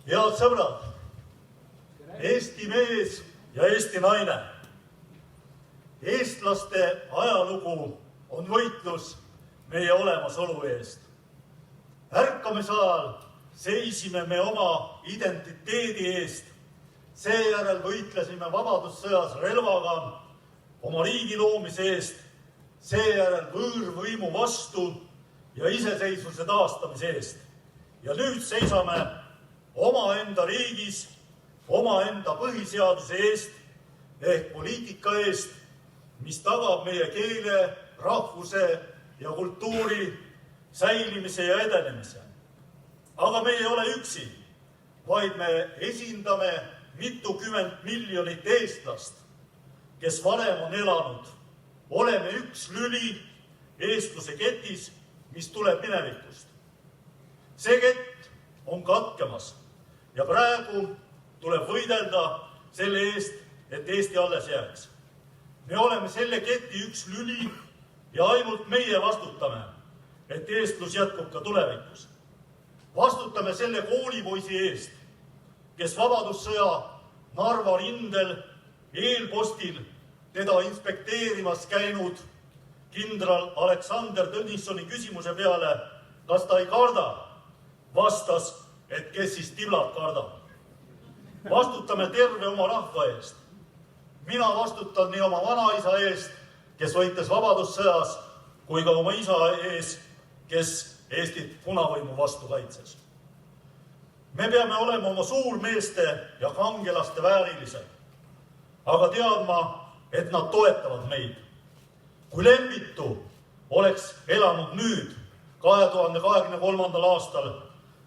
Head sõbrad, Eesti mees ja Eesti naine. Eestlaste ajalugu on võitlus meie olemasolu eest. Ärkamise ajal seisime me oma identiteedi eest. Seejärel võitlesime vabadussõjas relvaga oma riigi loomise eest. Seejärel võõrvõimu vastu ja iseseisvuse taastamise eest. Ja nüüd seisame omaenda riigis, omaenda põhiseaduse eest ehk poliitika eest, mis tagab meie keele, rahvuse ja kultuuri säilimise ja edenemise. Aga me ei ole üksi, vaid me esindame mitukümmend miljonit eestlast, kes varem on elanud. Oleme üks lüli eestluse ketis, mis tuleb minevikust. See kett on katkemas ja praegu tuleb võidelda selle eest, et Eesti alles jääks. Me oleme selle keti üks lüli ja ainult meie vastutame, et eestlus jätkub ka tulevikus. Vastutame selle koolipoisi eest, kes vabadussõja Narva rindel eelpostil teda inspekteerimas käinud kindral Aleksander Tõnissoni küsimuse peale, kas ta ei karda, vastas, et kes siis tiblad kardab. Vastutame terve oma rahva eest. Mina vastutan nii oma vanaisa eest, kes võitles vabadussõjas, kui ka oma isa ees, kes Eestit punavõimu vastu kaitses. Me peame olema oma suurmeeste ja kangelaste väärilised, aga teadma, et nad toetavad meid. Kui Lembitu oleks elanud nüüd 2023. aastal,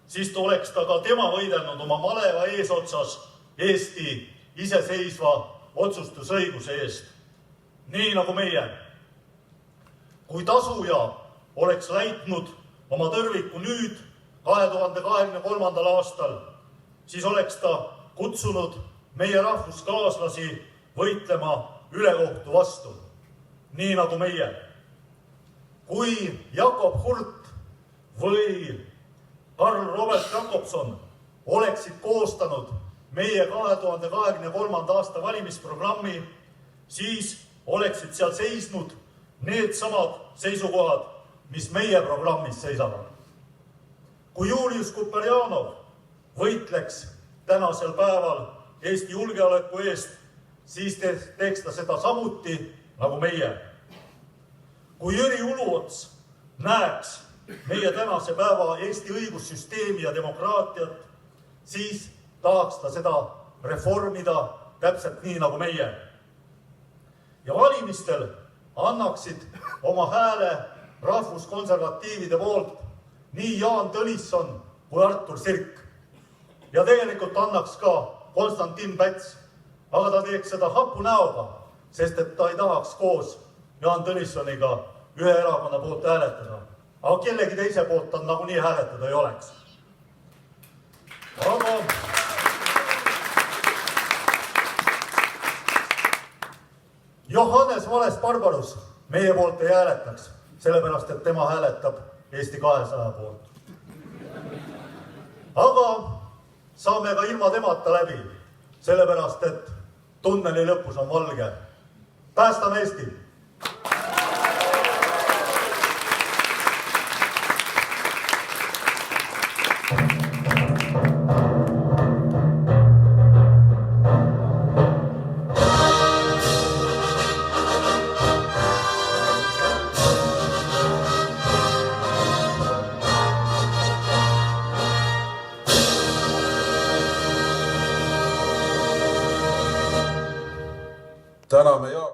siis oleks ta ka tema võidelnud oma maleva eesotsas Eesti iseseisva otsustusõiguse eest. Nii nagu meie. Kui tasuja oleks läitnud oma tõrviku nüüd 2023. aastal, siis oleks ta kutsunud meie rahvuskaaslasi võitlema ülekohtu vastu. Nii nagu meie. Kui Jakob Hurt või Karl Robert Jakobson oleksid koostanud meie 2023. aasta valimisprogrammi, siis oleksid seal seisnud need samad seisukohad, mis meie programmis seisavad. Kui Julius Kuperjanov võitleks tänasel päeval Eesti julgeoleku eest, siis teeks ta seda samuti nagu meie. Kui Jüri Uluots näeks meie tänase päeva Eesti õigussüsteemi ja demokraatiat, siis tahaks ta seda reformida täpselt nii nagu meie. Ja valimistel annaksid oma hääle rahvuskonservatiivide poolt nii Jaan Tõnisson kui Artur Sirk. Ja tegelikult annaks ka Konstantin Päts, aga ta teeks seda hapu näoga, sest et ta ei tahaks koos Jaan Tõnissoniga ühe erakonna poolt hääletada. Aga kellegi teise poolt ta nagunii hääletada ei oleks. Aga Johannes Vales-Barbarus meie poolt ei hääletaks, sellepärast et tema hääletab Eesti 200 poolt. Aga saame ka ilma temata läbi, sellepärast et tunneli lõpus on valge. Päästame Eesti! Täname Jaak.